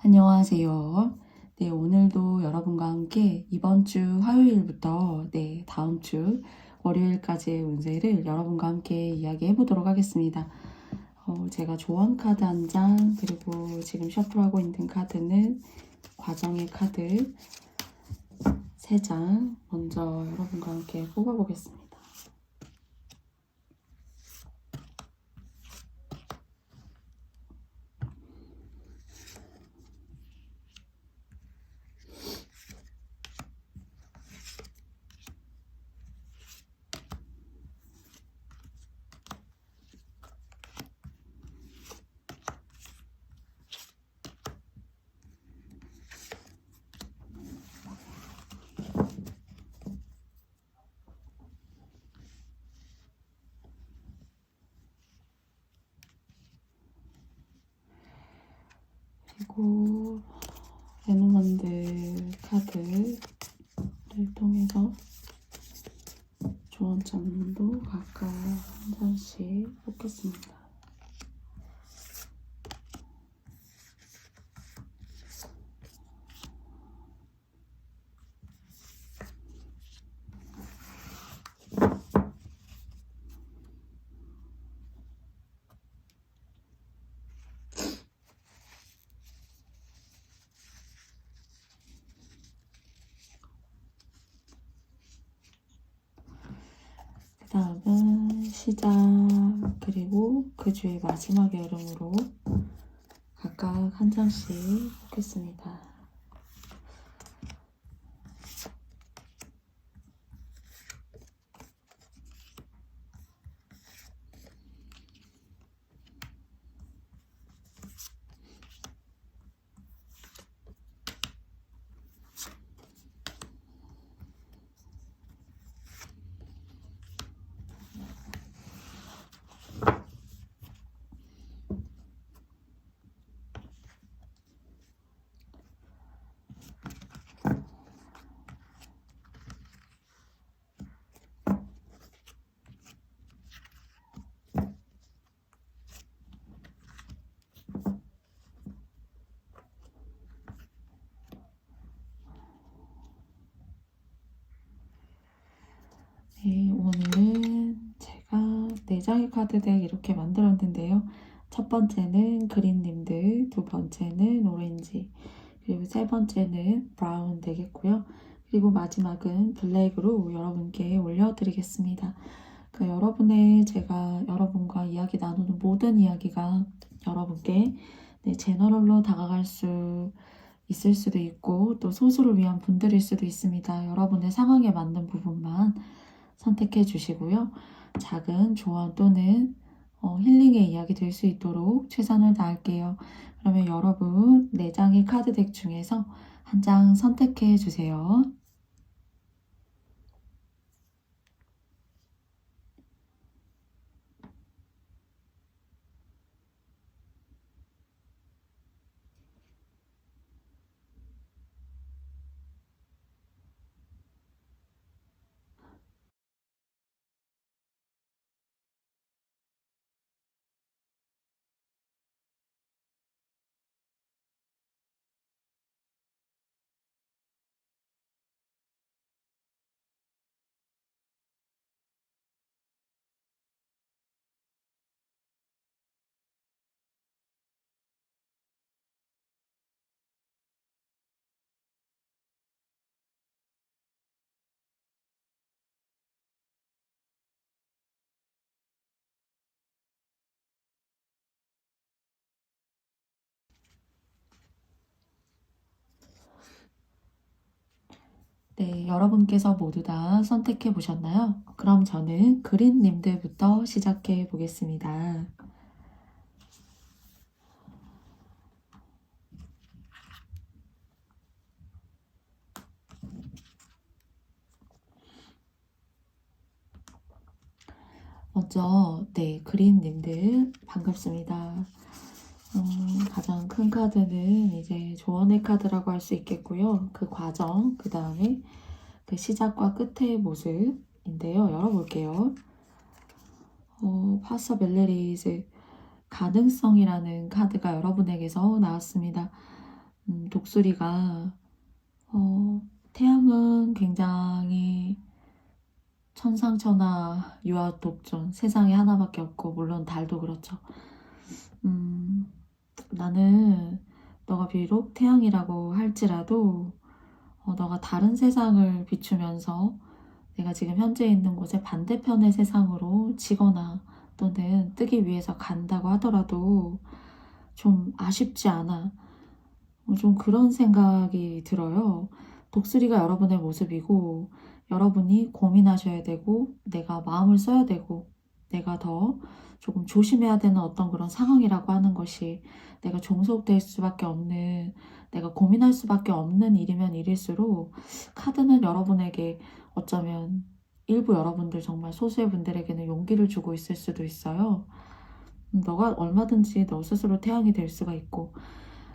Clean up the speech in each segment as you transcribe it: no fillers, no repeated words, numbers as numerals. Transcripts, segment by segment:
안녕하세요. 네, 오늘도 여러분과 함께 이번 주 화요일부터 다음 주 월요일까지의 운세를 여러분과 함께 이야기해 보도록 하겠습니다. 제가 조언 카드 한 장, 그리고 지금 셔플하고 있는 카드는 과정의 카드 3장 먼저 여러분과 함께 뽑아보겠습니다. 그리고 레노만드 카드를 통해서 조언점도 각각 한 장씩 뽑겠습니다. 그 다음은 시작, 그리고 그 주의 마지막 여름으로 각각 한 장씩 뽑겠습니다. 네, 오늘은 제가 4장의 카드덱 이렇게 만들었는데요. 첫 번째는 그린님들, 두 번째는 오렌지, 그리고 세 번째는 브라운 되겠고요. 그리고 마지막은 블랙으로 여러분께 올려드리겠습니다. 제가 여러분과 이야기 나누는 모든 이야기가 여러분께 제너럴로 다가갈 수 있을 수도 있고 또 소수를 위한 분들일 수도 있습니다. 여러분의 상황에 맞는 부분만 선택해 주시고요. 작은 조언 또는 힐링의 이야기 될 수 있도록 최선을 다할게요. 그러면 여러분 4장의 카드 덱 중에서 한 장 선택해 주세요. 네, 여러분께서 모두 다 선택해 보셨나요? 그럼 저는 그린님들부터 시작해 보겠습니다. 먼저 그린님들 반갑습니다. 가장 큰 카드는 이제 조언의 카드라고 할 수 있겠고요. 그 과정, 그 다음에 그 시작과 끝의 모습인데요. 열어볼게요. 파서빌리티즈, 가능성이라는 카드가 여러분에게서 나왔습니다. 독수리가 태양은 굉장히 천상천하 유아독존, 세상에 하나밖에 없고 물론 달도 그렇죠. 나는 너가 비록 태양이라고 할지라도 너가 다른 세상을 비추면서 내가 지금 현재 있는 곳의 반대편의 세상으로 지거나 또는 뜨기 위해서 간다고 하더라도 좀 아쉽지 않아. 좀 그런 생각이 들어요. 독수리가 여러분의 모습이고 여러분이 고민하셔야 되고 내가 마음을 써야 되고 내가 더 조금 조심해야 되는 어떤 그런 상황이라고 하는 것이 내가 종속될 수밖에 없는, 내가 고민할 수밖에 없는 일이면 일일수록 카드는 여러분에게 어쩌면 일부 여러분들, 정말 소수의 분들에게는 용기를 주고 있을 수도 있어요. 너가 얼마든지 너 스스로 태양이 될 수가 있고,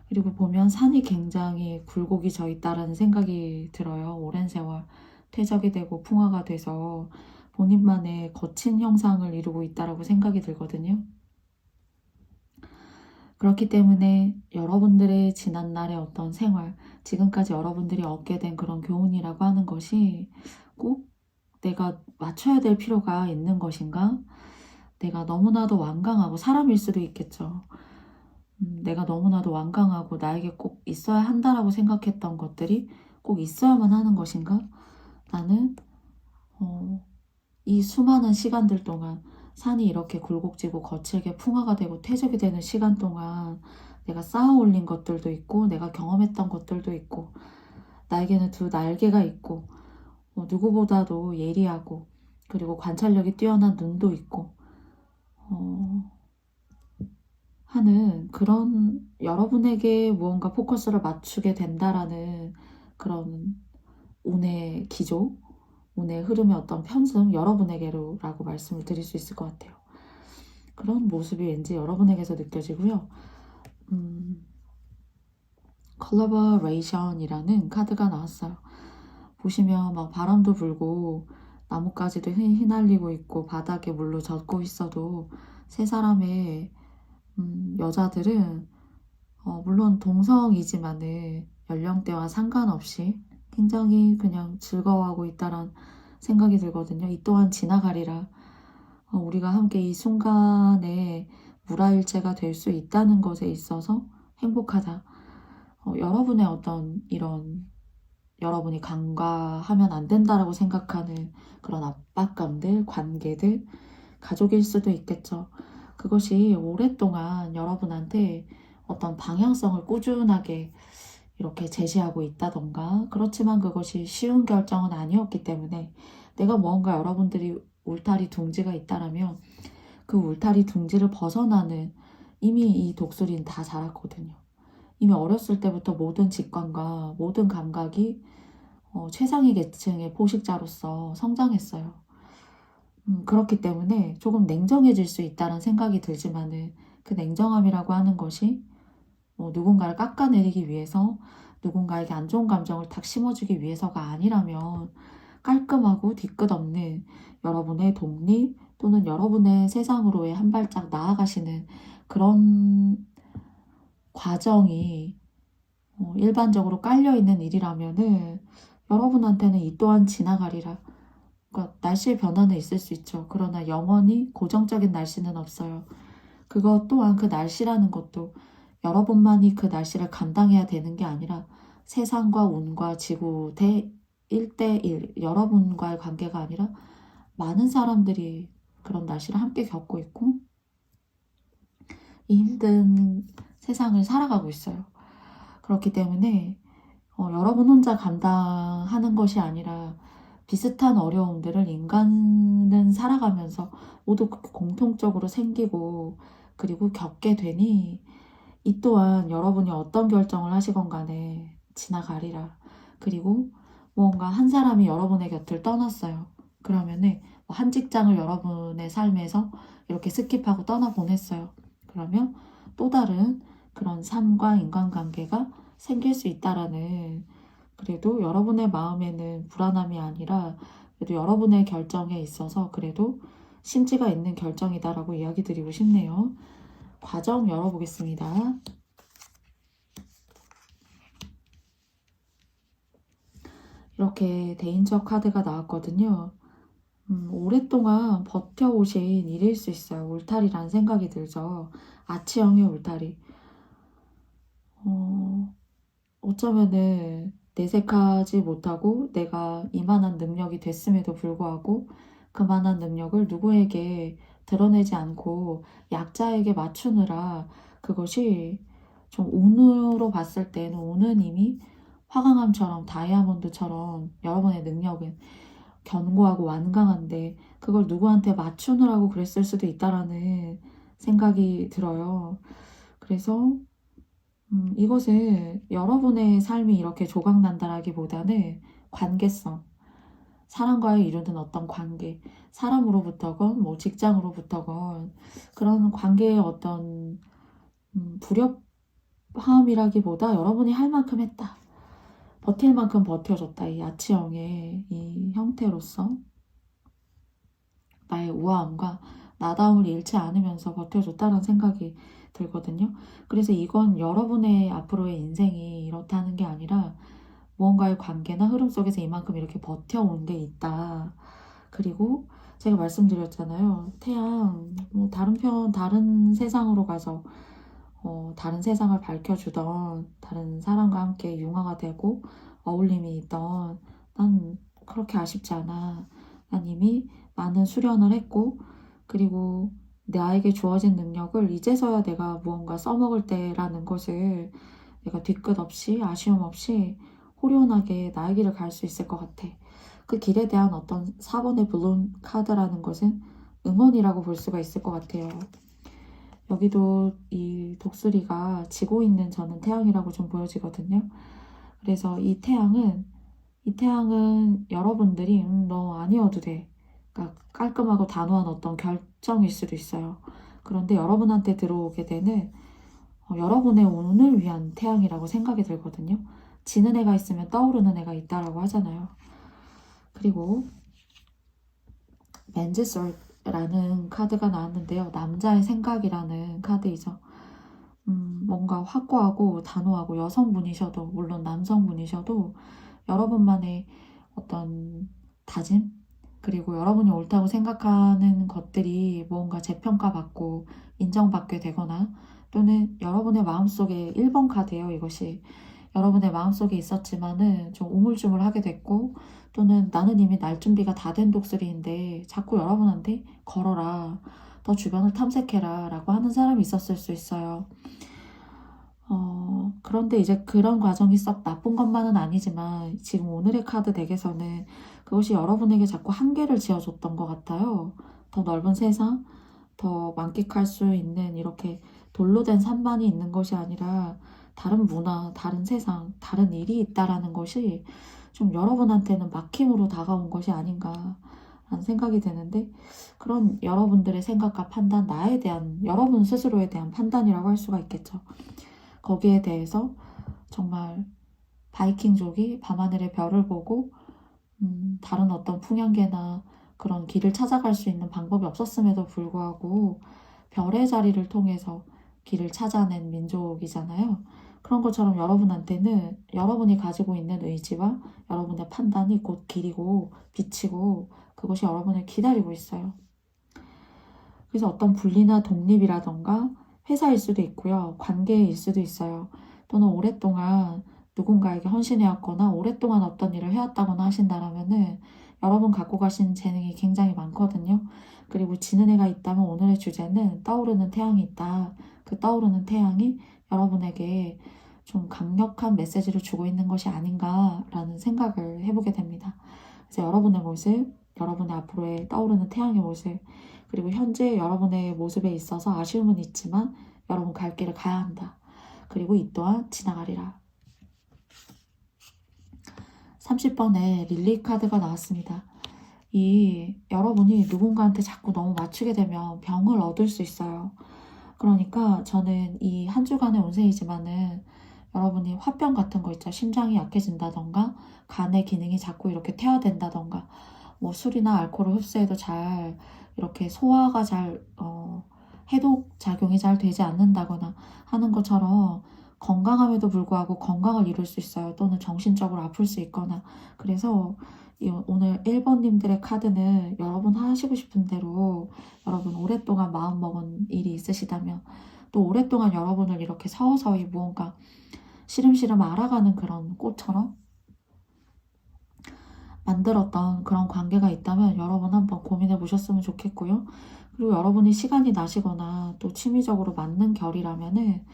그리고 보면 산이 굉장히 굴곡이 져 있다라는 생각이 들어요. 오랜 세월 퇴적이 되고 풍화가 돼서 본인만의 거친 형상을 이루고 있다라고 생각이 들거든요. 그렇기 때문에 여러분들의 지난날의 어떤 생활, 지금까지 여러분들이 얻게 된 그런 교훈이라고 하는 것이 꼭 내가 맞춰야 될 필요가 있는 것인가? 내가 너무나도 완강하고, 사람일 수도 있겠죠. 내가 너무나도 완강하고 나에게 꼭 있어야 한다라고 생각했던 것들이 꼭 있어야만 하는 것인가? 나는 이 수많은 시간들 동안 산이 이렇게 굴곡지고 거칠게 풍화가 되고 퇴적이 되는 시간 동안 내가 쌓아 올린 것들도 있고 내가 경험했던 것들도 있고 나에게는 두 날개가 있고 누구보다도 예리하고 그리고 관찰력이 뛰어난 눈도 있고 하는 그런, 여러분에게 무언가 포커스를 맞추게 된다라는 그런 운의 기조, 운의 흐름의 어떤 편승, 여러분에게로라고 말씀을 드릴 수 있을 것 같아요. 그런 모습이 왠지 여러분에게서 느껴지고요. 컬러버레이션이라는 카드가 나왔어요. 보시면 막 바람도 불고 나뭇가지도 휘날리고 있고 바닥에 물로 젖고 있어도 세 사람의 여자들은 물론 동성이지만은 연령대와 상관없이 굉장히 그냥 즐거워하고 있다란 생각이 들거든요. 이 또한 지나가리라. 우리가 함께 이 순간에 무라일체가 될 수 있다는 것에 있어서 행복하다. 여러분의 어떤 이런, 여러분이 간과하면 안 된다라고 생각하는 그런 압박감들, 관계들, 가족일 수도 있겠죠. 그것이 오랫동안 여러분한테 어떤 방향성을 꾸준하게 이렇게 제시하고 있다던가, 그렇지만 그것이 쉬운 결정은 아니었기 때문에 내가 무언가 여러분들이 울타리 둥지가 있다라면 그 울타리 둥지를 벗어나는, 이미 이 독수리는 다 자랐거든요. 이미 어렸을 때부터 모든 직관과 모든 감각이 최상위 계층의 포식자로서 성장했어요. 그렇기 때문에 조금 냉정해질 수 있다는 생각이 들지만은 그 냉정함이라고 하는 것이 누군가를 깎아내리기 위해서, 누군가에게 안 좋은 감정을 탁 심어주기 위해서가 아니라면 깔끔하고 뒤끝없는 여러분의 독립 또는 여러분의 세상으로의 한 발짝 나아가시는 그런 과정이 일반적으로 깔려있는 일이라면은 여러분한테는 이 또한 지나가리라. 그러니까 날씨의 변화는 있을 수 있죠. 그러나 영원히 고정적인 날씨는 없어요. 그것 또한, 그 날씨라는 것도 여러분만이 그 날씨를 감당해야 되는 게 아니라 세상과 운과 지구 대 1대1, 여러분과의 관계가 아니라 많은 사람들이 그런 날씨를 함께 겪고 있고 이 힘든 세상을 살아가고 있어요. 그렇기 때문에 여러분 혼자 감당하는 것이 아니라 비슷한 어려움들을 인간은 살아가면서 모두 공통적으로 생기고 그리고 겪게 되니 이 또한 여러분이 어떤 결정을 하시건 간에 지나가리라. 그리고 뭔가 한 사람이 여러분의 곁을 떠났어요. 그러면은 한 직장을 여러분의 삶에서 이렇게 스킵하고 떠나보냈어요. 그러면 또 다른 그런 삶과 인간관계가 생길 수 있다라는, 그래도 여러분의 마음에는 불안함이 아니라 그래도 여러분의 결정에 있어서 그래도 심지가 있는 결정이다라고 이야기 드리고 싶네요. 과정 열어보겠습니다. 이렇게 대인적 카드가 나왔거든요. 오랫동안 버텨오신 일일 수 있어요. 울타리라는 생각이 들죠. 아치형의 울타리. 어쩌면은 내색하지 못하고 내가 이만한 능력이 됐음에도 불구하고 그만한 능력을 누구에게 드러내지 않고 약자에게 맞추느라 그것이 좀 운으로 봤을 때는 운은 이미 화강암처럼 다이아몬드처럼 여러분의 능력은 견고하고 완강한데 그걸 누구한테 맞추느라고 그랬을 수도 있다라는 생각이 들어요. 그래서 이것은 여러분의 삶이 이렇게 조각난다라기보다는 관계성, 사람과의 이루는 어떤 관계, 사람으로부터건 뭐 직장으로부터건 그런 관계의 어떤 불협화음이라기보다 여러분이 할 만큼 했다. 버틸 만큼 버텨줬다. 이 아치형의 이 형태로서 나의 우아함과 나다움을 잃지 않으면서 버텨줬다는 생각이 들거든요. 그래서 이건 여러분의 앞으로의 인생이 이렇다는 게 아니라 무언가의 관계나 흐름 속에서 이만큼 이렇게 버텨온 게 있다. 그리고 제가 말씀드렸잖아요. 태양, 뭐 다른 세상으로 가서 다른 세상을 밝혀주던 다른 사람과 함께 융화가 되고 어울림이 있던 난 그렇게 아쉽지 않아. 난 이미 많은 수련을 했고 그리고 나에게 주어진 능력을 이제서야 내가 무언가 써먹을 때라는 것을 내가 뒤끝 없이 아쉬움 없이 호련하게 나의 길을 갈 수 있을 것 같아. 그 길에 대한 어떤 4번의 블룬 카드라는 것은 응원이라고 볼 수가 있을 것 같아요. 여기도 이 독수리가 지고 있는 저는 태양이라고 좀 보여지거든요. 그래서 이 태양은 여러분들이 너 아니어도 돼. 그러니까 깔끔하고 단호한 어떤 결정일 수도 있어요. 그런데 여러분한테 들어오게 되는 여러분의 운을 위한 태양이라고 생각이 들거든요. 지는 애가 있으면 떠오르는 애가 있다라고 하잖아요. 그리고 맨즈솔라는 카드가 나왔는데요. 남자의 생각이라는 카드이죠. 뭔가 확고하고 단호하고 여성분이셔도 물론 남성분이셔도 여러분만의 어떤 다짐 그리고 여러분이 옳다고 생각하는 것들이 무언가 재평가받고 인정받게 되거나 또는 여러분의 마음속에 1번 카드예요. 이것이 여러분의 마음속에 있었지만은 좀 우물쭈물하게 됐고 또는 나는 이미 날 준비가 다 된 독수리인데 자꾸 여러분한테 걸어라 더 주변을 탐색해라 라고 하는 사람이 있었을 수 있어요. 그런데 이제 그런 과정이 썩 나쁜 것만은 아니지만 지금 오늘의 카드 덱에서는 그것이 여러분에게 자꾸 한계를 지어줬던 것 같아요. 더 넓은 세상, 더 만끽할 수 있는 이렇게 돌로 된 산만이 있는 것이 아니라 다른 문화, 다른 세상, 다른 일이 있다라는 것이 좀 여러분한테는 막힘으로 다가온 것이 아닌가 라는 생각이 드는데 그런 여러분들의 생각과 판단, 나에 대한 여러분 스스로에 대한 판단이라고 할 수가 있겠죠. 거기에 대해서 정말 바이킹족이 밤하늘의 별을 보고 다른 어떤 풍향계나 그런 길을 찾아갈 수 있는 방법이 없었음에도 불구하고 별의 자리를 통해서 길을 찾아낸 민족이잖아요. 그런 것처럼 여러분한테는 여러분이 가지고 있는 의지와 여러분의 판단이 곧 길이고 빛이고 그것이 여러분을 기다리고 있어요. 그래서 어떤 분리나 독립이라던가 회사일 수도 있고요. 관계일 수도 있어요. 또는 오랫동안 누군가에게 헌신해왔거나 오랫동안 어떤 일을 해왔다거나 하신다라면은 여러분 갖고 가신 재능이 굉장히 많거든요. 그리고 지는 애가 있다면 오늘의 주제는 떠오르는 태양이 있다. 그 떠오르는 태양이 여러분에게 좀 강력한 메시지를 주고 있는 것이 아닌가라는 생각을 해보게 됩니다. 그래서 여러분의 모습, 여러분의 앞으로의 떠오르는 태양의 모습, 그리고 현재 여러분의 모습에 있어서 아쉬움은 있지만 여러분 갈 길을 가야 한다. 그리고 이 또한 지나가리라. 30번에 릴리 카드가 나왔습니다. 이 여러분이 누군가한테 자꾸 너무 맞추게 되면 병을 얻을 수 있어요. 그러니까 저는 이 한 주간의 운세이지만은 여러분이 화병 같은 거 있죠. 심장이 약해진다던가 간의 기능이 자꾸 이렇게 퇴화된다던가 뭐 술이나 알코올을 흡수해도 잘 이렇게 소화가 잘 해독 작용이 잘 되지 않는다거나 하는 것처럼 건강함에도 불구하고 건강을 잃을 수 있어요. 또는 정신적으로 아플 수 있거나. 그래서 오늘 1번님들의 카드는 여러분 하시고 싶은 대로 여러분 오랫동안 마음먹은 일이 있으시다면 또 오랫동안 여러분을 이렇게 서서히 무언가 시름시름 알아가는 그런 꽃처럼 만들었던 그런 관계가 있다면 여러분 한번 고민해 보셨으면 좋겠고요. 그리고 여러분이 시간이 나시거나 또 취미적으로 맞는 결이라면은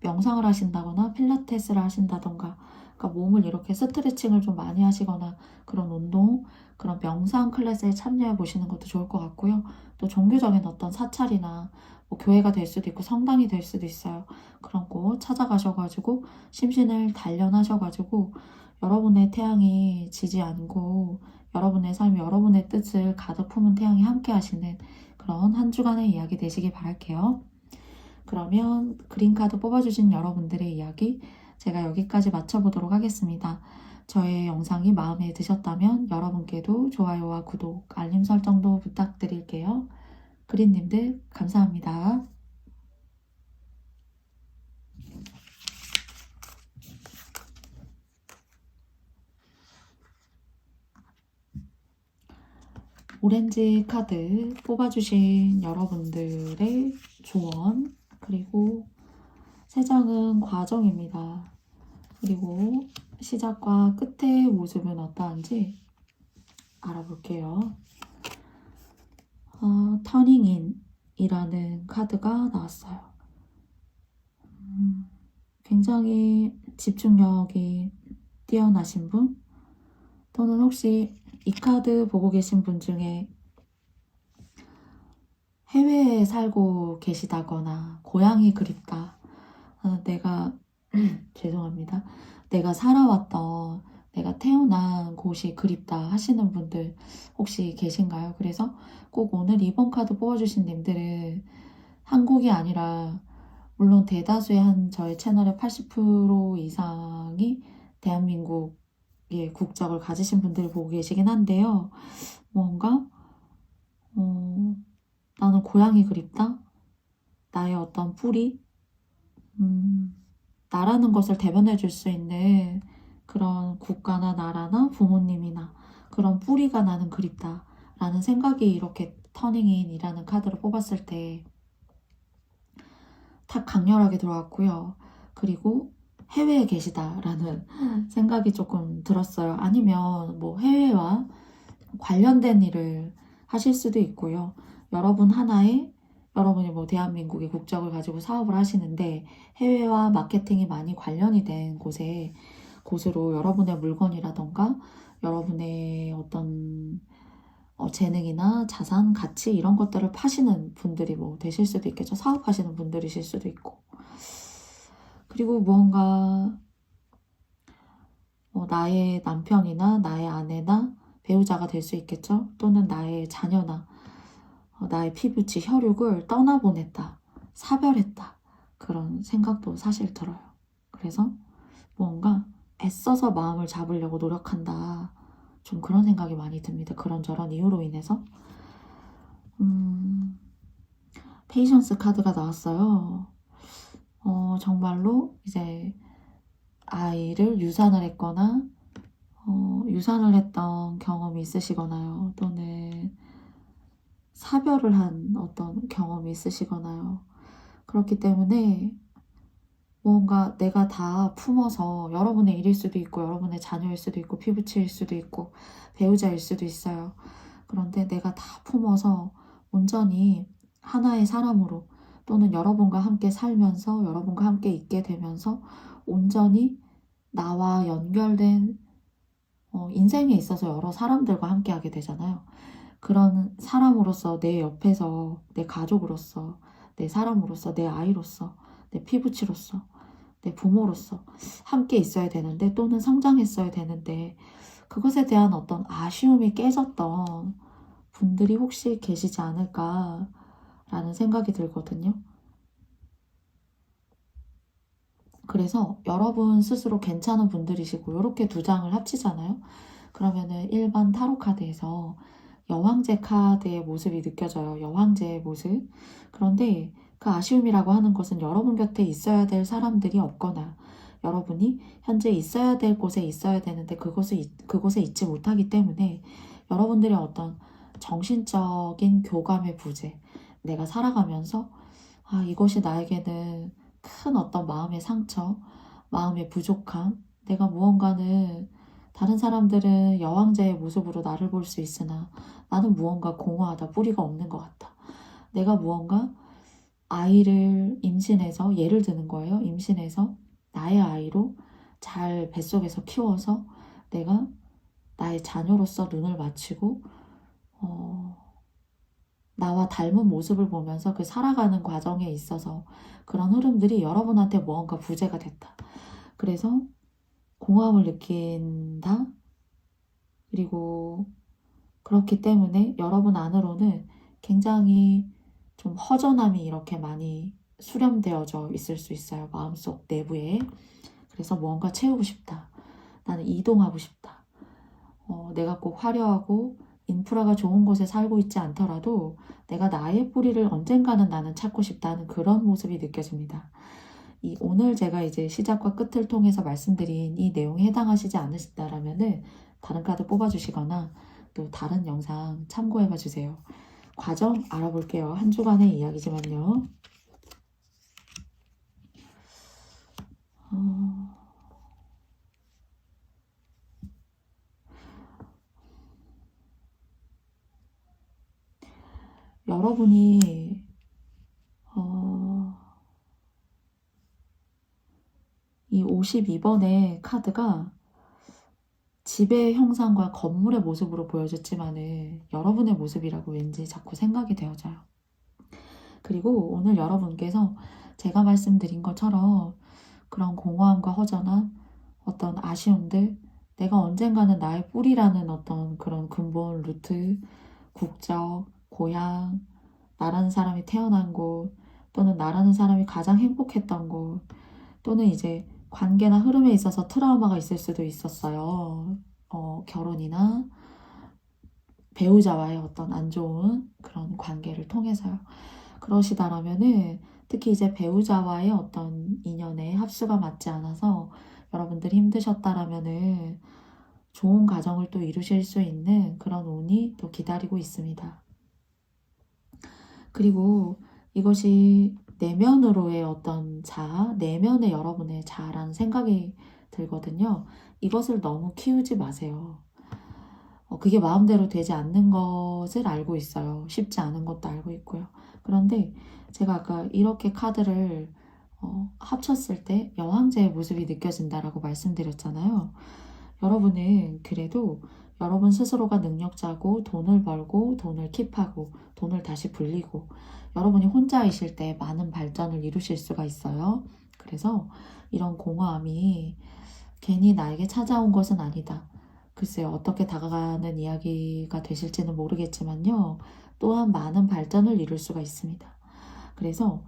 명상을 하신다거나 필라테스를 하신다던가 그러니까 몸을 이렇게 스트레칭을 좀 많이 하시거나 그런 운동, 그런 명상 클래스에 참여해 보시는 것도 좋을 것 같고요. 또 종교적인 어떤 사찰이나 뭐 교회가 될 수도 있고 성당이 될 수도 있어요. 그런 곳 찾아가셔가지고 심신을 단련하셔가지고 여러분의 태양이 지지 않고 여러분의 삶, 여러분의 뜻을 가득 품은 태양이 함께 하시는 그런 한 주간의 이야기 되시길 바랄게요. 그러면 그린카드 뽑아주신 여러분들의 이야기 제가 여기까지 마쳐보도록 하겠습니다. 저의 영상이 마음에 드셨다면 여러분께도 좋아요와 구독, 알림 설정도 부탁드릴게요. 그린님들 감사합니다. 오렌지 카드 뽑아주신 여러분들의 조언 그리고 세 장은 과정입니다. 그리고 시작과 끝의 모습은 어떠한지 알아볼게요. 터닝인이라는 카드가 나왔어요. 굉장히 집중력이 뛰어나신 분 또는 혹시 이 카드 보고 계신 분 중에 해외에 살고 계시다거나 고향이 그립다. 내가 죄송합니다. 내가 살아왔던 내가 태어난 곳이 그립다 하시는 분들 혹시 계신가요? 그래서 꼭 오늘 이번 카드 뽑아주신 님들은 한국이 아니라 물론 대다수의 저의 채널의 80% 이상이 대한민국의 국적을 가지신 분들을 보고 계시긴 한데요. 뭔가 나는 고향이 그립다? 나의 어떤 뿌리? 나라는 것을 대변해 줄 수 있는 그런 국가나 나라나 부모님이나 그런 뿌리가 나는 그립다 라는 생각이 이렇게 터닝인이라는 카드를 뽑았을 때 탁 강렬하게 들어왔고요. 그리고 해외에 계시다라는 생각이 조금 들었어요. 아니면 뭐 해외와 관련된 일을 하실 수도 있고요. 여러분이 뭐 대한민국의 국적을 가지고 사업을 하시는데 해외와 마케팅이 많이 관련이 된 곳으로 여러분의 물건이라던가 여러분의 어떤 재능이나 자산, 가치 이런 것들을 파시는 분들이 뭐 되실 수도 있겠죠. 사업하시는 분들이실 수도 있고. 그리고 무언가 나의 남편이나 나의 아내나 배우자가 될 수 있겠죠. 또는 나의 자녀나 나의 피부치, 혈육을 떠나보냈다, 사별했다 그런 생각도 사실 들어요. 그래서 뭔가 애써서 마음을 잡으려고 노력한다 좀 그런 생각이 많이 듭니다. 그런저런 이유로 인해서 페이션스 카드가 나왔어요. 정말로 이제 아이를 유산을 했거나 유산을 했던 경험이 있으시거나요. 또는 사별을 한 어떤 경험이 있으시거나요. 그렇기 때문에 뭔가 내가 다 품어서 여러분의 일일 수도 있고 여러분의 자녀일 수도 있고 피부치일 수도 있고 배우자일 수도 있어요. 그런데 내가 다 품어서 온전히 하나의 사람으로 또는 여러분과 함께 살면서 여러분과 함께 있게 되면서 온전히 나와 연결된 인생에 있어서 여러 사람들과 함께 하게 되잖아요. 그런 사람으로서 내 옆에서 내 가족으로서 내 사람으로서 내 아이로서 내 피부치로서 내 부모로서 함께 있어야 되는데 또는 성장했어야 되는데 그것에 대한 어떤 아쉬움이 깨졌던 분들이 혹시 계시지 않을까라는 생각이 들거든요. 그래서 여러분 스스로 괜찮은 분들이시고 이렇게 두 장을 합치잖아요. 그러면은 일반 타로 카드에서 여왕제 카드의 모습이 느껴져요. 여왕제의 모습. 그런데 그 아쉬움이라고 하는 것은 여러분 곁에 있어야 될 사람들이 없거나 여러분이 현재 있어야 될 곳에 있어야 되는데 그곳에 있지 못하기 때문에 여러분들의 어떤 정신적인 교감의 부재, 내가 살아가면서 이것이 나에게는 큰 어떤 마음의 상처, 마음의 부족함, 내가 무언가는 다른 사람들은 여왕제의 모습으로 나를 볼 수 있으나 나는 무언가 공허하다, 뿌리가 없는 것 같다. 내가 무언가 아이를 임신해서, 예를 드는 거예요. 임신해서 나의 아이로 잘 뱃속에서 키워서 내가 나의 자녀로서 눈을 맞추고 나와 닮은 모습을 보면서 그 살아가는 과정에 있어서 그런 흐름들이 여러분한테 무언가 부재가 됐다. 그래서 공허함을 느낀다. 그리고 그렇기 때문에 여러분 안으로는 굉장히 좀 허전함이 이렇게 많이 수렴되어져 있을 수 있어요. 마음속 내부에. 그래서 무언가 채우고 싶다. 나는 이동하고 싶다. 내가 꼭 화려하고 인프라가 좋은 곳에 살고 있지 않더라도 내가 나의 뿌리를 언젠가는 나는 찾고 싶다는 그런 모습이 느껴집니다. 오늘 제가 이제 시작과 끝을 통해서 말씀드린 이 내용에 해당하시지 않으신다라면은 다른 카드 뽑아주시거나 또 다른 영상 참고해봐 주세요. 과정 알아볼게요. 한 주간의 이야기지만요. 여러분이 이 52번의 카드가 집의 형상과 건물의 모습으로 보여졌지만은 여러분의 모습이라고 왠지 자꾸 생각이 되어져요. 그리고 오늘 여러분께서 제가 말씀드린 것처럼 그런 공허함과 허전함, 어떤 아쉬움들, 내가 언젠가는 나의 뿌리라는 어떤 그런 근본 루트, 국적, 고향, 나라는 사람이 태어난 곳, 또는 나라는 사람이 가장 행복했던 곳, 또는 이제 관계나 흐름에 있어서 트라우마가 있을 수도 있었어요. 결혼이나 배우자와의 어떤 안 좋은 그런 관계를 통해서요. 그러시다라면은 특히 이제 배우자와의 어떤 인연의 합수가 맞지 않아서 여러분들이 힘드셨다라면은 좋은 가정을 또 이루실 수 있는 그런 운이 또 기다리고 있습니다. 그리고 이것이 내면으로의 어떤 자아, 내면의 여러분의 자아라는 생각이 들거든요. 이것을 너무 키우지 마세요. 그게 마음대로 되지 않는 것을 알고 있어요. 쉽지 않은 것도 알고 있고요. 그런데 제가 아까 이렇게 카드를 합쳤을 때 여왕제의 모습이 느껴진다라고 말씀드렸잖아요. 여러분은 그래도 여러분 스스로가 능력자고 돈을 벌고 돈을 킵하고 돈을 다시 불리고 여러분이 혼자이실 때 많은 발전을 이루실 수가 있어요. 그래서 이런 공허함이 괜히 나에게 찾아온 것은 아니다. 글쎄요, 어떻게 다가가는 이야기가 되실지는 모르겠지만요. 또한 많은 발전을 이룰 수가 있습니다. 그래서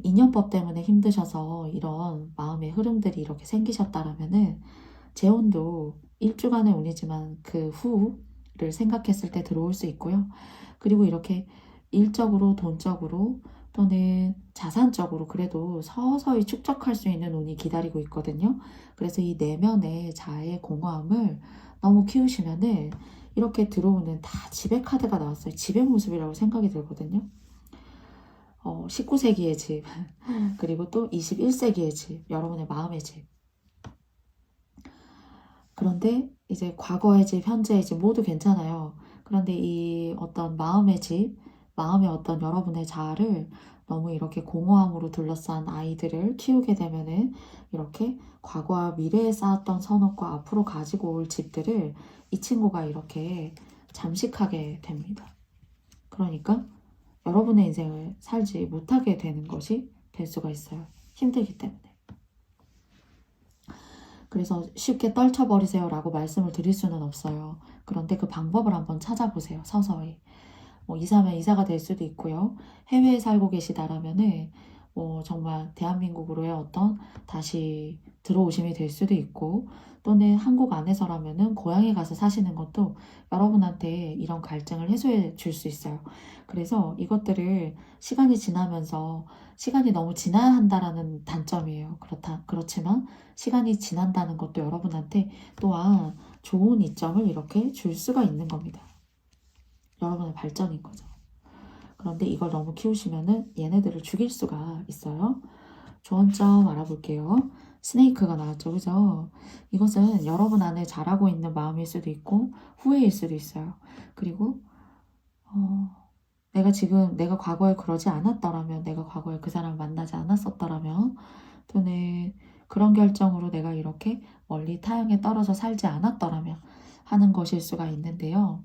인연법 때문에 힘드셔서 이런 마음의 흐름들이 이렇게 생기셨다라면은 재혼도 일주간의 운이지만 그 후를 생각했을 때 들어올 수 있고요. 그리고 이렇게 일적으로, 돈적으로 또는 자산적으로 그래도 서서히 축적할 수 있는 운이 기다리고 있거든요. 그래서 이 내면의 자아의 공허함을 너무 키우시면은 이렇게 들어오는 다 집의 카드가 나왔어요. 집의 모습이라고 생각이 들거든요. 19세기의 집, 그리고 또 21세기의 집, 여러분의 마음의 집. 그런데 이제 과거의 집, 현재의 집 모두 괜찮아요. 그런데 이 어떤 마음의 집, 마음의 어떤 여러분의 자아를 너무 이렇게 공허함으로 둘러싼 아이들을 키우게 되면은 이렇게 과거와 미래에 쌓았던 선업과 앞으로 가지고 올 집들을 이 친구가 이렇게 잠식하게 됩니다. 그러니까 여러분의 인생을 살지 못하게 되는 것이 될 수가 있어요. 힘들기 때문에. 그래서 쉽게 떨쳐버리세요 라고 말씀을 드릴 수는 없어요. 그런데 그 방법을 한번 찾아보세요. 서서히. 이사면 이사가 될 수도 있고요. 해외에 살고 계시다라면은 정말 대한민국으로의 어떤 다시 들어오심이 될 수도 있고, 또는 한국 안에서라면은 고향에 가서 사시는 것도 여러분한테 이런 갈증을 해소해 줄 수 있어요. 그래서 이것들을 시간이 지나면서 시간이 너무 지나야 한다라는 단점이에요. 그렇지만 시간이 지난다는 것도 여러분한테 또한 좋은 이점을 이렇게 줄 수가 있는 겁니다. 여러분의 발전인 거죠. 그런데 이걸 너무 키우시면은 얘네들을 죽일 수가 있어요. 조언점 알아볼게요. 스네이크가 나왔죠, 그죠? 이것은 여러분 안에 자라고 있는 마음일 수도 있고 후회일 수도 있어요. 그리고 내가 과거에 그러지 않았더라면, 내가 과거에 그 사람을 만나지 않았었더라면, 또는 그런 결정으로 내가 이렇게 멀리 타향에 떨어져 살지 않았더라면 하는 것일 수가 있는데요.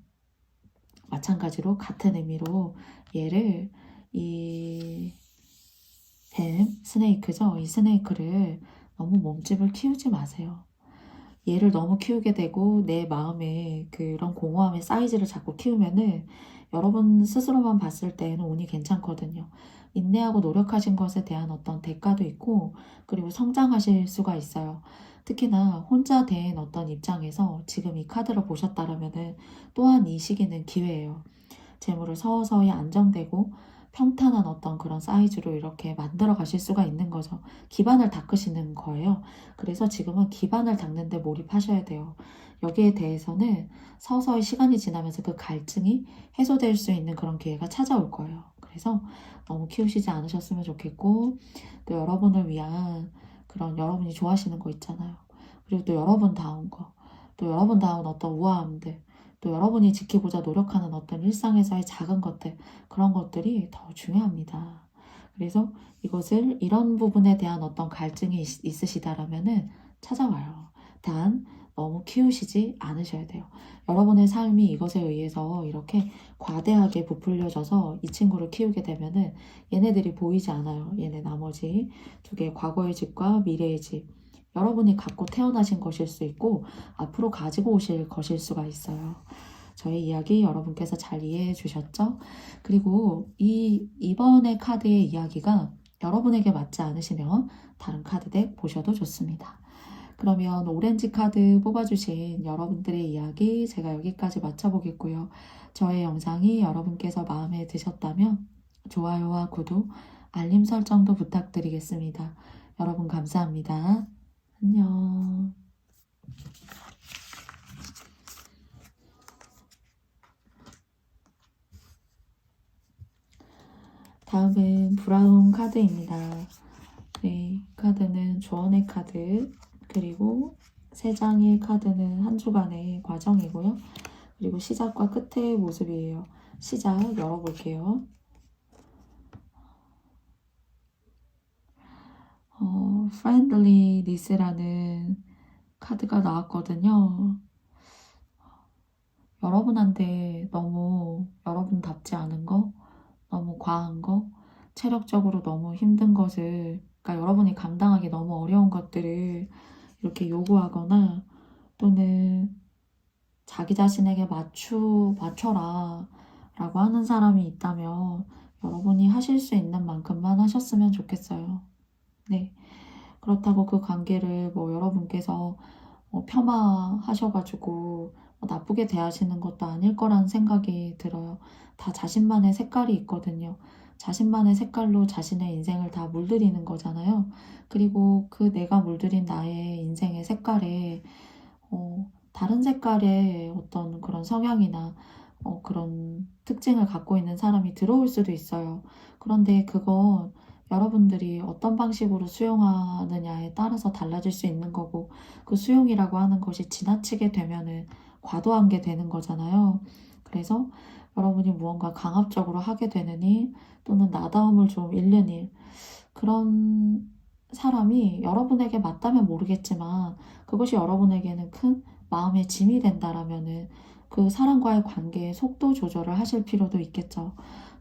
마찬가지로 같은 의미로 얘를 이 스네이크죠. 이 스네이크를 너무 몸집을 키우지 마세요. 얘를 너무 키우게 되고 내 마음에 그런 공허함의 사이즈를 자꾸 키우면은 여러분 스스로만 봤을 때는 운이 괜찮거든요. 인내하고 노력하신 것에 대한 어떤 대가도 있고, 그리고 성장하실 수가 있어요. 특히나 혼자 된 어떤 입장에서 지금 이 카드를 보셨다라면은 또한 이 시기는 기회예요. 재물을 서서히 안정되고 평탄한 어떤 그런 사이즈로 이렇게 만들어 가실 수가 있는 거죠. 기반을 닦으시는 거예요. 그래서 지금은 기반을 닦는 데 몰입하셔야 돼요. 여기에 대해서는 서서히 시간이 지나면서 그 갈증이 해소될 수 있는 그런 기회가 찾아올 거예요. 그래서 너무 키우시지 않으셨으면 좋겠고, 또 여러분을 위한 그런 여러분이 좋아하시는 거 있잖아요. 그리고 또 여러분다운 거, 또 여러분다운 어떤 우아함들, 또 여러분이 지키고자 노력하는 어떤 일상에서의 작은 것들, 그런 것들이 더 중요합니다. 그래서 이것을 이런 부분에 대한 어떤 갈증이 있으시다라면은 찾아와요. 단 너무 키우시지 않으셔야 돼요. 여러분의 삶이 이것에 의해서 이렇게 과대하게 부풀려져서 이 친구를 키우게 되면은 얘네들이 보이지 않아요. 얘네 나머지 두 개의 과거의 집과 미래의 집. 여러분이 갖고 태어나신 것일 수 있고 앞으로 가지고 오실 것일 수가 있어요. 저의 이야기 여러분께서 잘 이해해 주셨죠? 그리고 이번의 카드의 이야기가 여러분에게 맞지 않으시면 다른 카드 덱 보셔도 좋습니다. 그러면 오렌지 카드 뽑아주신 여러분들의 이야기 제가 여기까지 마쳐보겠고요. 저의 영상이 여러분께서 마음에 드셨다면 좋아요와 구독, 알림 설정도 부탁드리겠습니다. 여러분 감사합니다. 안녕. 다음은 브라운 카드입니다. 네, 카드는 조언의 카드, 그리고 3장의 카드는 한 주간의 과정이고요. 그리고 시작과 끝의 모습이에요. 시작 열어볼게요. friendliness라는 카드가 나왔거든요. 여러분한테 너무 여러분답지 않은 거, 너무 과한 거, 체력적으로 너무 힘든 것을, 그러니까 여러분이 감당하기 너무 어려운 것들을 이렇게 요구하거나, 또는 자기 자신에게 맞춰라 라고 하는 사람이 있다면 여러분이 하실 수 있는 만큼만 하셨으면 좋겠어요. 네. 그렇다고 그 관계를 여러분께서 폄하하셔가지고 나쁘게 대하시는 것도 아닐 거라는 생각이 들어요. 다 자신만의 색깔이 있거든요. 자신만의 색깔로 자신의 인생을 다 물들이는 거잖아요. 그리고 그 내가 물들인 나의 인생의 색깔에 다른 색깔의 어떤 그런 성향이나 그런 특징을 갖고 있는 사람이 들어올 수도 있어요. 그런데 그건 여러분들이 어떤 방식으로 수용하느냐에 따라서 달라질 수 있는 거고, 그 수용이라고 하는 것이 지나치게 되면은 과도한 게 되는 거잖아요. 그래서 여러분이 무언가 강압적으로 하게 되는 일, 또는 나다움을 좀 잃는 일, 그런 사람이 여러분에게 맞다면 모르겠지만 그것이 여러분에게는 큰 마음의 짐이 된다라면은 그 사람과의 관계의 속도 조절을 하실 필요도 있겠죠.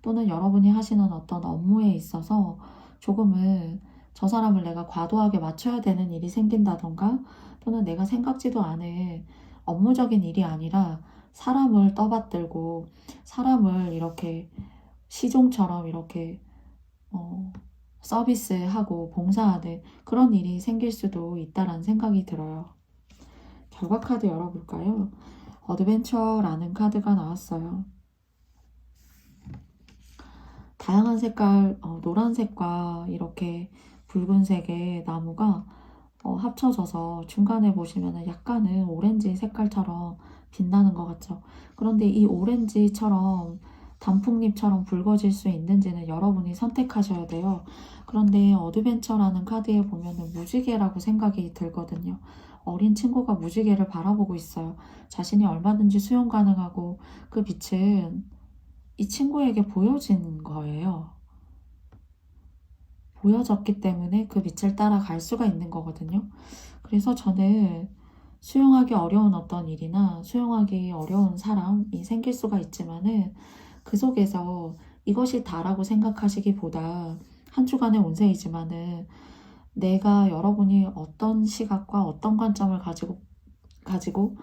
또는 여러분이 하시는 어떤 업무에 있어서 조금은 저 사람을 내가 과도하게 맞춰야 되는 일이 생긴다던가, 또는 내가 생각지도 않은 업무적인 일이 아니라 사람을 떠받들고 사람을 이렇게 시종처럼 이렇게 서비스하고 봉사하는 그런 일이 생길 수도 있다라는 생각이 들어요. 결과 카드 열어볼까요? 어드벤처라는 카드가 나왔어요. 다양한 색깔, 노란색과 이렇게 붉은색의 나무가 합쳐져서 중간에 보시면 약간은 오렌지 색깔처럼 빛나는 것 같죠. 그런데 이 오렌지처럼 단풍잎처럼 붉어질 수 있는지는 여러분이 선택하셔야 돼요. 그런데 어드벤처라는 카드에 보면 무지개라고 생각이 들거든요. 어린 친구가 무지개를 바라보고 있어요. 자신이 얼마든지 수용 가능하고 그 빛은 이 친구에게 보여진 거예요. 보여졌기 때문에 그 빛을 따라 갈 수가 있는 거거든요. 그래서 저는 수용하기 어려운 어떤 일이나 수용하기 어려운 사람이 생길 수가 있지만은 그 속에서 이것이 다라고 생각하시기보다 한 주간의 운세이지만은 내가 여러분이 어떤 시각과 어떤 관점을 가지고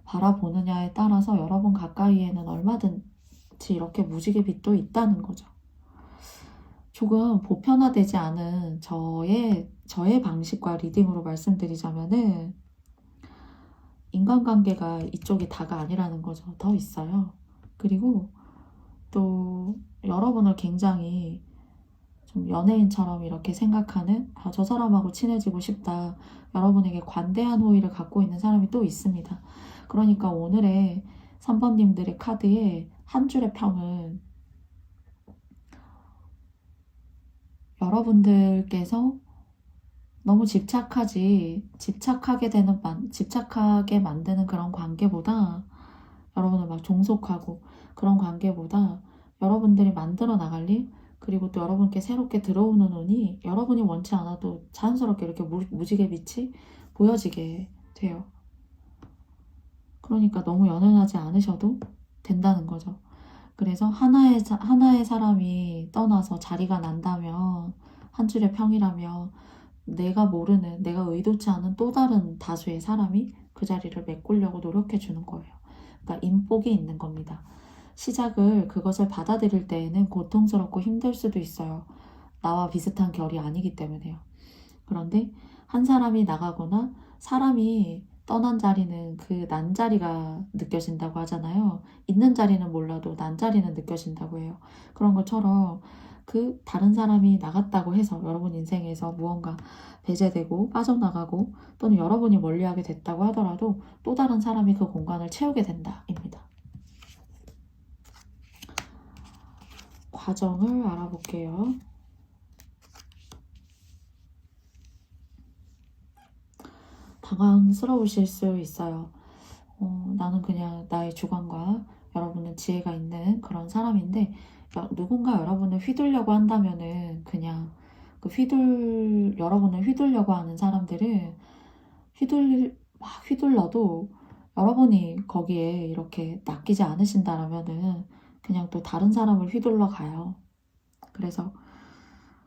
바라보느냐에 따라서 여러분 가까이에는 얼마든지 이렇게 무지개 빛도 있다는 거죠. 조금 보편화되지 않은 저의 방식과 리딩으로 말씀드리자면은 인간관계가 이쪽이 다가 아니라는 거죠. 더 있어요. 그리고 또 여러분을 굉장히 좀 연예인처럼 이렇게 생각하는 저 사람하고 친해지고 싶다. 여러분에게 관대한 호의를 갖고 있는 사람이 또 있습니다. 그러니까 오늘의 3번님들의 카드에 한 줄의 평은 여러분들께서 너무 집착하게 만드는 그런 관계보다 여러분을 막 종속하고 그런 관계보다 여러분들이 만들어 나갈 일, 그리고 또 여러분께 새롭게 들어오는 운이 여러분이 원치 않아도 자연스럽게 이렇게 무지개 빛이 보여지게 돼요. 그러니까 너무 연연하지 않으셔도 된다는 거죠. 그래서 하나의 사람이 떠나서 자리가 난다면, 한 줄의 평이라면 내가 모르는, 내가 의도치 않은 또 다른 다수의 사람이 그 자리를 메꾸려고 노력해 주는 거예요. 그러니까 인복이 있는 겁니다. 그것을 받아들일 때에는 고통스럽고 힘들 수도 있어요. 나와 비슷한 결이 아니기 때문에요. 그런데 한 사람이 나가거나 사람이 떠난 자리는 그 난 자리가 느껴진다고 하잖아요. 있는 자리는 몰라도 난 자리는 느껴진다고 해요. 그런 것처럼 그 다른 사람이 나갔다고 해서 여러분 인생에서 무언가 배제되고 빠져나가고 또는 여러분이 멀리하게 됐다고 하더라도 또 다른 사람이 그 공간을 채우게 된다입니다. 과정을 알아볼게요. 당황스러우실 수 있어요. 나는 그냥 나의 주관과 여러분은 지혜가 있는 그런 사람인데 누군가 여러분을 휘둘려고 한다면은 그냥 여러분을 휘둘려고 하는 사람들은 막 휘둘러도 여러분이 거기에 이렇게 낚이지 않으신다라면은 그냥 또 다른 사람을 휘둘러 가요. 그래서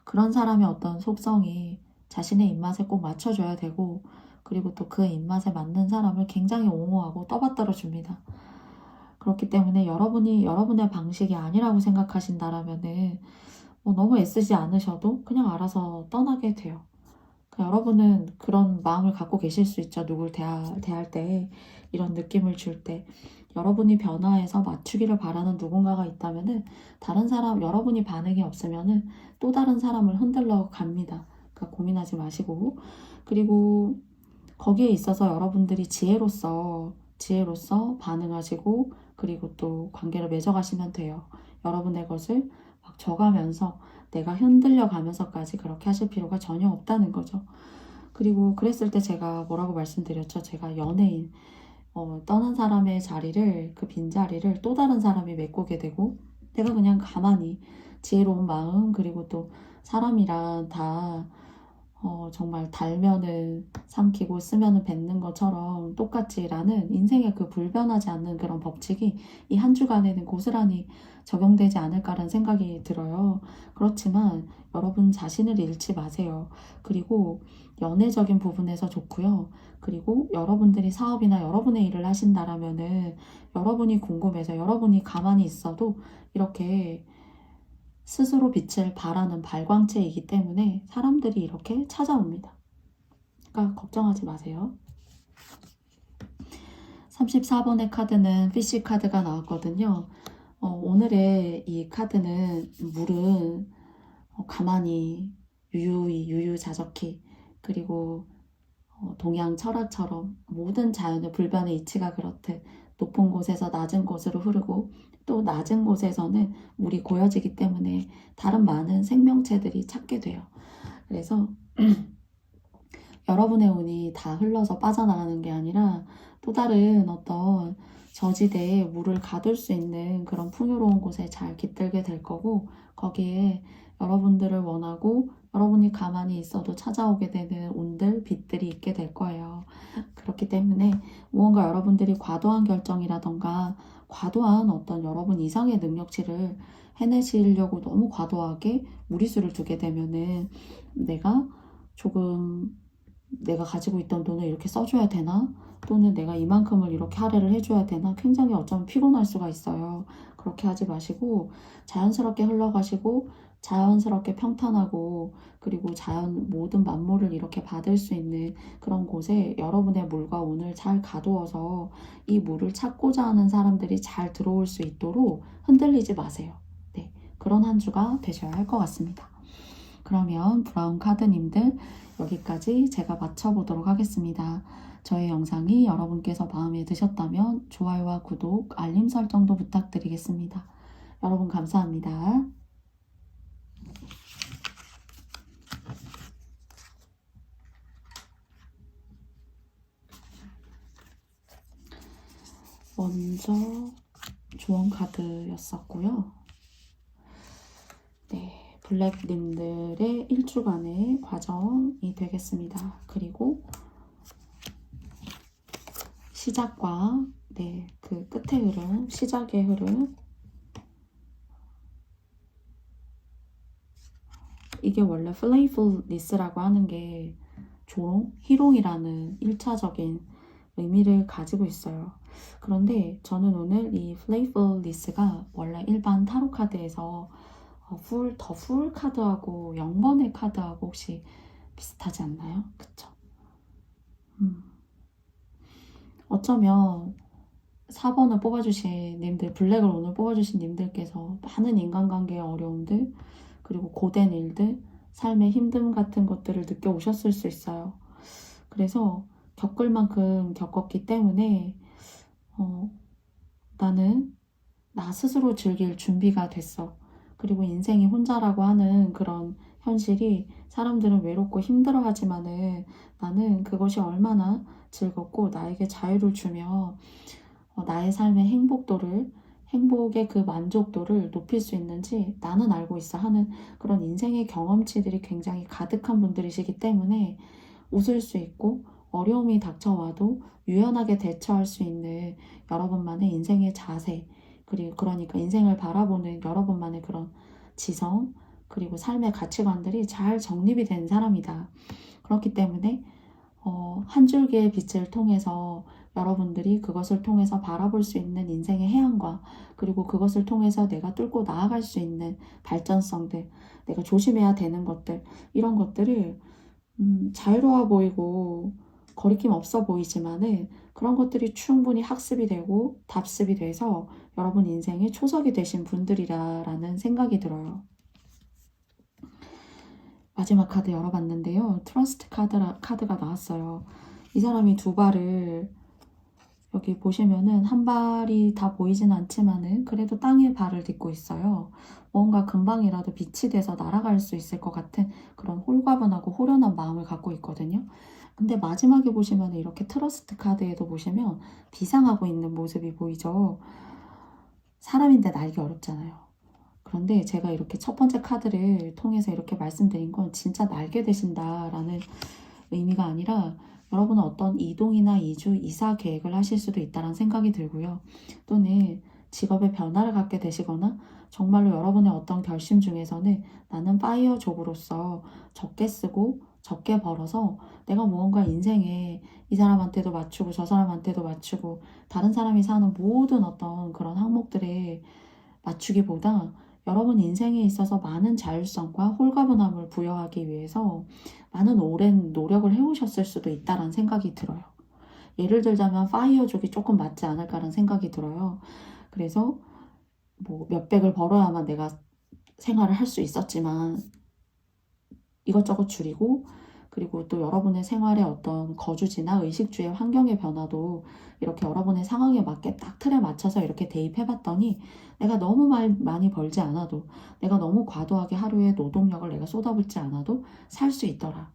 그런 사람의 어떤 속성이 자신의 입맛에 꼭 맞춰줘야 되고, 그리고 또 그 입맛에 맞는 사람을 굉장히 옹호하고 떠받들어 줍니다. 그렇기 때문에 여러분의 방식이 아니라고 생각하신다라면은 너무 애쓰지 않으셔도 그냥 알아서 떠나게 돼요. 그러니까 여러분은 그런 마음을 갖고 계실 수 있죠. 누굴 대할 때, 이런 느낌을 줄 때. 여러분이 변화해서 맞추기를 바라는 누군가가 있다면은 여러분이 반응이 없으면은 또 다른 사람을 흔들러 갑니다. 그러니까 고민하지 마시고. 그리고 거기에 있어서 여러분들이 지혜로서 반응하시고, 그리고 또 관계를 맺어가시면 돼요. 여러분의 것을 막 져가면서 내가 흔들려 가면서까지 그렇게 하실 필요가 전혀 없다는 거죠. 그리고 그랬을 때 제가 뭐라고 말씀드렸죠? 제가 연예인, 떠난 사람의 자리를, 그 빈자리를 또 다른 사람이 메꾸게 되고, 내가 그냥 가만히 지혜로운 마음, 그리고 또 사람이란 다 정말 달면은 삼키고 쓰면은 뱉는 것처럼 똑같지라는 인생의 그 불변하지 않는 그런 법칙이 이 한 주간에는 고스란히 적용되지 않을까라는 생각이 들어요. 그렇지만 여러분 자신을 잃지 마세요. 그리고 연애적인 부분에서 좋고요. 그리고 여러분들이 사업이나 여러분의 일을 하신다라면은 여러분이 궁금해서 여러분이 가만히 있어도 이렇게 스스로 빛을 발하는 발광체이기 때문에 사람들이 이렇게 찾아옵니다. 그러니까 걱정하지 마세요. 34번의 카드는 피쉬 카드가 나왔거든요. 오늘의 이 카드는 물은 가만히 유유히 유유자적히, 그리고 동양 철학처럼 모든 자연의 불변의 이치가 그렇듯 높은 곳에서 낮은 곳으로 흐르고, 또 낮은 곳에서는 물이 고여지기 때문에 다른 많은 생명체들이 찾게 돼요. 그래서 여러분의 운이 다 흘러서 빠져나가는 게 아니라 또 다른 어떤 저지대에 물을 가둘 수 있는 그런 풍요로운 곳에 잘 깃들게 될 거고, 거기에 여러분들을 원하고 여러분이 가만히 있어도 찾아오게 되는 운들, 빛들이 있게 될 거예요. 그렇기 때문에 무언가 여러분들이 과도한 결정이라던가 과도한 어떤 여러분 이상의 능력치를 해내시려고 너무 과도하게 무리수를 두게 되면은 내가 조금 내가 가지고 있던 돈을 이렇게 써줘야 되나? 또는 내가 이만큼을 이렇게 할애를 해줘야 되나? 굉장히 어쩌면 피곤할 수가 있어요. 그렇게 하지 마시고 자연스럽게 흘러가시고 자연스럽게 평탄하고, 그리고 자연 모든 만물을 이렇게 받을 수 있는 그런 곳에 여러분의 물과 운을 잘 가두어서 이 물을 찾고자 하는 사람들이 잘 들어올 수 있도록 흔들리지 마세요. 네, 그런 한 주가 되셔야 할 것 같습니다. 그러면 브라운 카드님들, 여기까지 제가 맞춰보도록 하겠습니다. 저의 영상이 여러분께서 마음에 드셨다면 좋아요와 구독, 알림 설정도 부탁드리겠습니다. 여러분 감사합니다. 먼저 조언 카드였었고요. 네, 블랙님들의 1주간의 과정이 되겠습니다. 그리고 시작과 그 끝의 흐름, 시작의 흐름, 이게 원래 플레이풀리스라고 하는 게 조롱, 희롱이라는 1차적인 의미를 가지고 있어요. 그런데 저는 오늘 이 플레이풀리스가 원래 일반 타로 카드에서 더 풀 카드하고 0번의 카드하고 혹시 비슷하지 않나요? 그쵸? 어쩌면 4번을 뽑아주신 님들, 블랙을 오늘 뽑아주신 님들께서 많은 인간관계의 어려움들, 그리고 고된 일들, 삶의 힘듦 같은 것들을 느껴오셨을 수 있어요. 그래서 겪을 만큼 겪었기 때문에 나는 나 스스로 즐길 준비가 됐어. 그리고 인생이 혼자라고 하는 그런 현실이 사람들은 외롭고 힘들어하지만은 나는 그것이 얼마나 즐겁고 나에게 자유를 주며 나의 삶의 행복의 그 만족도를 높일 수 있는지 나는 알고 있어 하는 그런 인생의 경험치들이 굉장히 가득한 분들이시기 때문에 웃을 수 있고 어려움이 닥쳐와도 유연하게 대처할 수 있는 여러분만의 인생의 자세, 그리고 그러니까 인생을 바라보는 여러분만의 그런 지성, 그리고 삶의 가치관들이 잘 정립이 된 사람이다. 그렇기 때문에 한 줄기의 빛을 통해서 여러분들이 그것을 통해서 바라볼 수 있는 인생의 해안과, 그리고 그것을 통해서 내가 뚫고 나아갈 수 있는 발전성들, 내가 조심해야 되는 것들, 이런 것들을 자유로워 보이고 거리낌 없어 보이지만은 그런 것들이 충분히 학습이 되고 답습이 돼서 여러분 인생의 초석이 되신 분들이라는 생각이 들어요. 마지막 카드 열어봤는데요. 트러스트 카드가 나왔어요. 이 사람이 두 발을, 여기 보시면은 한 발이 다 보이진 않지만은 그래도 땅에 발을 딛고 있어요. 뭔가 금방이라도 빛이 돼서 날아갈 수 있을 것 같은 그런 홀가분하고 호련한 마음을 갖고 있거든요. 근데 마지막에 보시면 이렇게 트러스트 카드에도 보시면 비상하고 있는 모습이 보이죠. 사람인데 날기 어렵잖아요. 그런데 제가 이렇게 첫 번째 카드를 통해서 이렇게 말씀드린 건 진짜 날게 되신다라는 의미가 아니라 여러분은 어떤 이동이나 이주, 이사 계획을 하실 수도 있다는 생각이 들고요. 또는 직업의 변화를 갖게 되시거나 정말로 여러분의 어떤 결심 중에서는 나는 파이어 족으로서 적게 쓰고 적게 벌어서 내가 무언가 인생에 이 사람한테도 맞추고 저 사람한테도 맞추고 다른 사람이 사는 모든 어떤 그런 항목들에 맞추기보다 여러분 인생에 있어서 많은 자율성과 홀가분함을 부여하기 위해서 많은 오랜 노력을 해오셨을 수도 있다라는 생각이 들어요. 예를 들자면 파이어족이 조금 맞지 않을까라는 생각이 들어요. 그래서 뭐 몇백을 벌어야만 내가 생활을 할 수 있었지만 이것저것 줄이고, 그리고 또 여러분의 생활의 어떤 거주지나 의식주의 환경의 변화도 이렇게 여러분의 상황에 맞게 딱 틀에 맞춰서 이렇게 대입해봤더니 내가 너무 많이 벌지 않아도, 내가 너무 과도하게 하루에 노동력을 내가 쏟아붓지 않아도 살 수 있더라.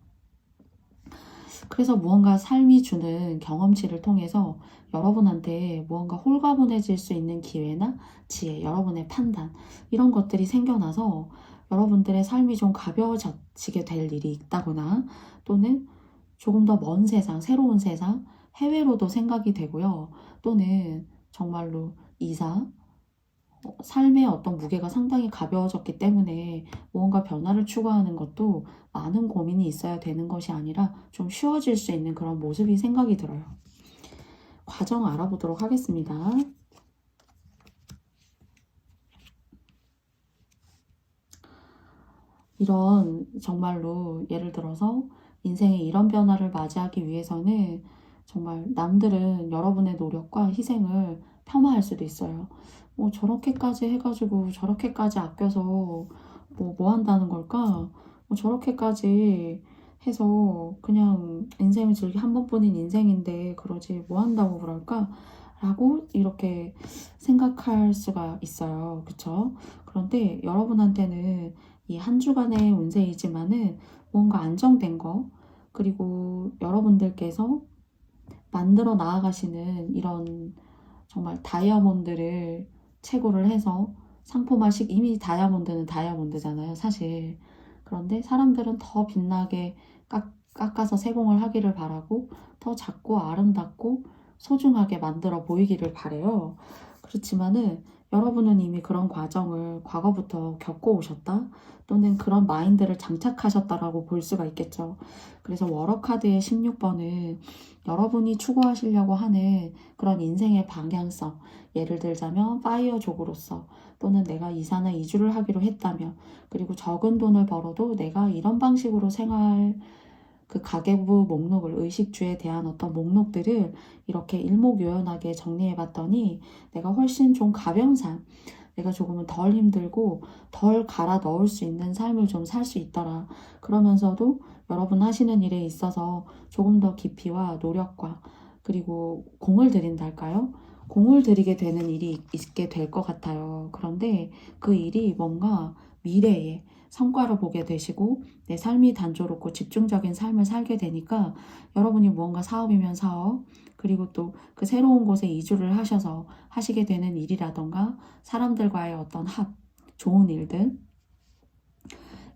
그래서 무언가 삶이 주는 경험치를 통해서 여러분한테 무언가 홀가분해질 수 있는 기회나 지혜, 여러분의 판단, 이런 것들이 생겨나서 여러분들의 삶이 좀 가벼워지게 될 일이 있다거나, 또는 조금 더 먼 세상, 새로운 세상, 해외로도 생각이 되고요. 또는 정말로 이사, 삶의 어떤 무게가 상당히 가벼워졌기 때문에 무언가 변화를 추구하는 것도 많은 고민이 있어야 되는 것이 아니라 좀 쉬워질 수 있는 그런 모습이 생각이 들어요. 과정 알아보도록 하겠습니다. 이런 정말로 예를 들어서 인생의 이런 변화를 맞이하기 위해서는 정말 남들은 여러분의 노력과 희생을 폄하할 수도 있어요. 뭐 저렇게까지 해가지고 저렇게까지 아껴서 뭐 한다는 걸까? 뭐 저렇게까지 해서 그냥 인생을 한 번뿐인 인생인데 그러지 뭐 한다고 그럴까? 라고 이렇게 생각할 수가 있어요. 그쵸? 그런데 여러분한테는 이 한 주간의 운세이지만은 뭔가 안정된 거, 그리고 여러분들께서 만들어 나아가시는 이런 정말 다이아몬드를 채굴을 해서 상품화식, 이미 다이아몬드는 다이아몬드잖아요, 사실. 그런데 사람들은 더 빛나게 깎아서 세공을 하기를 바라고 더 작고 아름답고 소중하게 만들어 보이기를 바래요. 그렇지만은 여러분은 이미 그런 과정을 과거부터 겪어오셨다, 또는 그런 마인드를 장착하셨다라고 볼 수가 있겠죠. 그래서 워러카드의 16번은 여러분이 추구하시려고 하는 그런 인생의 방향성, 예를 들자면 파이어족으로서, 또는 내가 이사나 이주를 하기로 했다면, 그리고 적은 돈을 벌어도 내가 이런 방식으로 생활, 그 가계부 목록을, 의식주에 대한 어떤 목록들을 이렇게 일목요연하게 정리해봤더니 내가 훨씬 좀 가벼운 삶, 내가 조금은 덜 힘들고 덜 갈아 넣을 수 있는 삶을 좀 살 수 있더라. 그러면서도 여러분 하시는 일에 있어서 조금 더 깊이와 노력과, 그리고 공을 들인달까요? 공을 들이게 되는 일이 있게 될 것 같아요. 그런데 그 일이 뭔가 미래에 성과를 보게 되시고 내 삶이 단조롭고 집중적인 삶을 살게 되니까, 여러분이 무언가 사업이면 사업, 그리고 또 그 새로운 곳에 이주를 하셔서 하시게 되는 일이라던가 사람들과의 어떤 좋은 일들,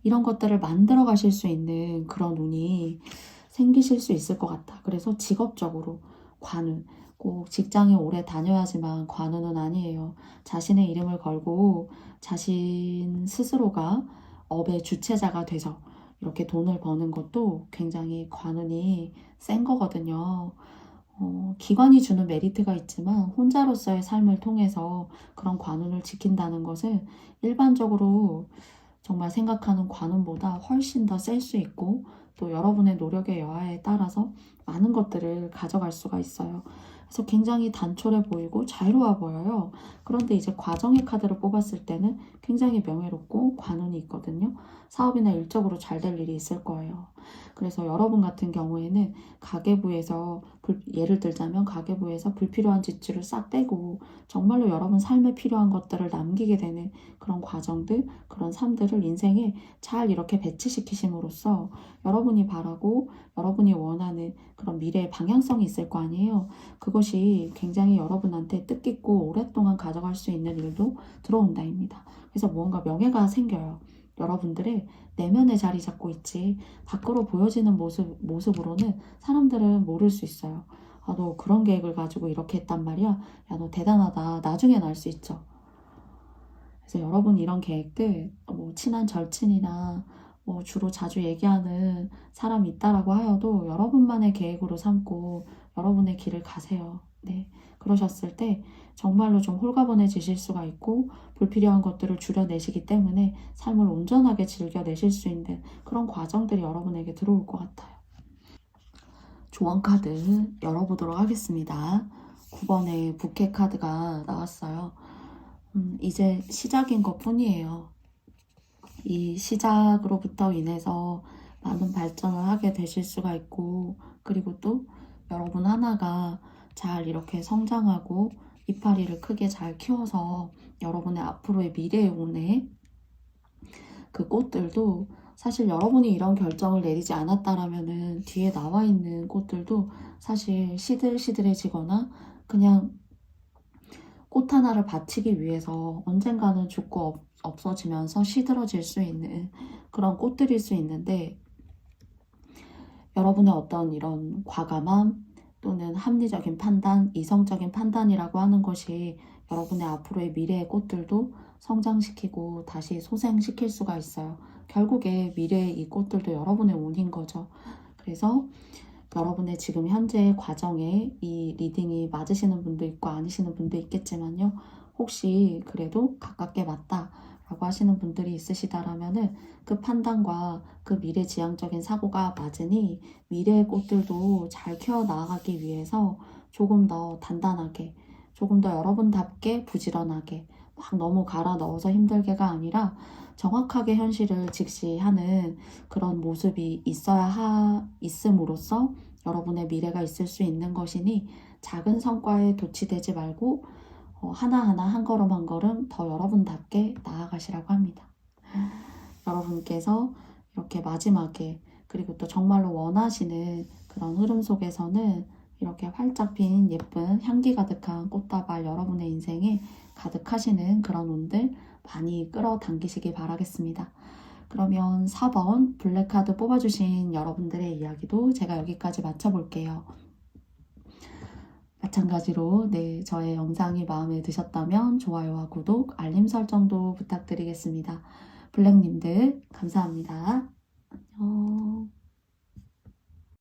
이런 것들을 만들어 가실 수 있는 그런 운이 생기실 수 있을 것 같다. 그래서 직업적으로 관운, 꼭 직장에 오래 다녀야지만 관운은 아니에요. 자신의 이름을 걸고 자신 스스로가 업의 주체자가 돼서 이렇게 돈을 버는 것도 굉장히 관운이 센 거거든요. 기관이 주는 메리트가 있지만 혼자로서의 삶을 통해서 그런 관운을 지킨다는 것은 일반적으로 정말 생각하는 관운보다 훨씬 더 셀 수 있고, 또 여러분의 노력의 여하에 따라서 많은 것들을 가져갈 수가 있어요. 그래서 굉장히 단촐해 보이고 자유로워 보여요. 그런데 이제 과정의 카드를 뽑았을 때는 굉장히 명예롭고 관운이 있거든요. 사업이나 일적으로 잘 될 일이 있을 거예요. 그래서 여러분 같은 경우에는 가계부에서 예를 들자면 가계부에서 불필요한 지출을 싹 떼고 정말로 여러분 삶에 필요한 것들을 남기게 되는 그런 과정들, 그런 삶들을 인생에 잘 이렇게 배치시키심으로써 여러분이 바라고 여러분이 원하는 그런 미래의 방향성이 있을 거 아니에요. 그것이 굉장히 여러분한테 뜻깊고 오랫동안 가져갈 수 있는 일도 들어온다입니다. 그래서 무언가 명예가 생겨요. 여러분들의 내면에 자리 잡고 있지 밖으로 보여지는 모습으로는 사람들은 모를 수 있어요. 아, 너 그런 계획을 가지고 이렇게 했단 말이야? 야, 너 대단하다. 나중엔 알 수 있죠. 그래서 여러분 이런 계획들, 뭐 친한 절친이나 뭐 주로 자주 얘기하는 사람이 있다라고 하여도 여러분만의 계획으로 삼고 여러분의 길을 가세요. 네. 그러셨을 때 정말로 좀 홀가분해지실 수가 있고 불필요한 것들을 줄여내시기 때문에 삶을 온전하게 즐겨내실 수 있는 그런 과정들이 여러분에게 들어올 것 같아요. 조언 카드 열어보도록 하겠습니다. 9번의 부캐 카드가 나왔어요. 이제 시작인 것 뿐이에요. 이 시작으로부터 인해서 많은 발전을 하게 되실 수가 있고, 그리고 또 여러분 하나가 잘 이렇게 성장하고 이파리를 크게 잘 키워서 여러분의 앞으로의 미래에 오는 그 꽃들도 사실 여러분이 이런 결정을 내리지 않았다라면은 뒤에 나와 있는 꽃들도 사실 시들시들해지거나 그냥 꽃 하나를 바치기 위해서 언젠가는 죽고 없어지면서 시들어질 수 있는 그런 꽃들일 수 있는데, 여러분의 어떤 이런 과감함 또는 합리적인 판단, 이성적인 판단이라고 하는 것이 여러분의 앞으로의 미래의 꽃들도 성장시키고 다시 소생시킬 수가 있어요. 결국에 미래의 이 꽃들도 여러분의 운인 거죠. 그래서 여러분의 지금 현재 과정에 이 리딩이 맞으시는 분도 있고 아니시는 분도 있겠지만요. 혹시 그래도 가깝게 맞다 라고 하시는 분들이 있으시다라면은 그 판단과 그 미래지향적인 사고가 맞으니 미래의 꽃들도 잘 키워나가기 위해서 조금 더 단단하게, 조금 더 여러분답게 부지런하게 막 너무 갈아 넣어서 힘들게가 아니라 정확하게 현실을 직시하는 그런 모습이 있음으로써 여러분의 미래가 있을 수 있는 것이니 작은 성과에 도취되지 말고 하나하나 한 걸음 한 걸음 더 여러분답게 나아가시라고 합니다. 여러분께서 이렇게 마지막에 그리고 또 정말로 원하시는 그런 흐름 속에서는 이렇게 활짝 핀 예쁜 향기 가득한 꽃다발 여러분의 인생에 가득하시는 그런 운들 많이 끌어당기시기 바라겠습니다. 그러면 4번 블랙카드 뽑아주신 여러분들의 이야기도 제가 여기까지 마쳐볼게요. 마찬가지로 저의 영상이 마음에 드셨다면 좋아요와 구독, 알림 설정도 부탁드리겠습니다. 블랙님들 감사합니다. 안녕.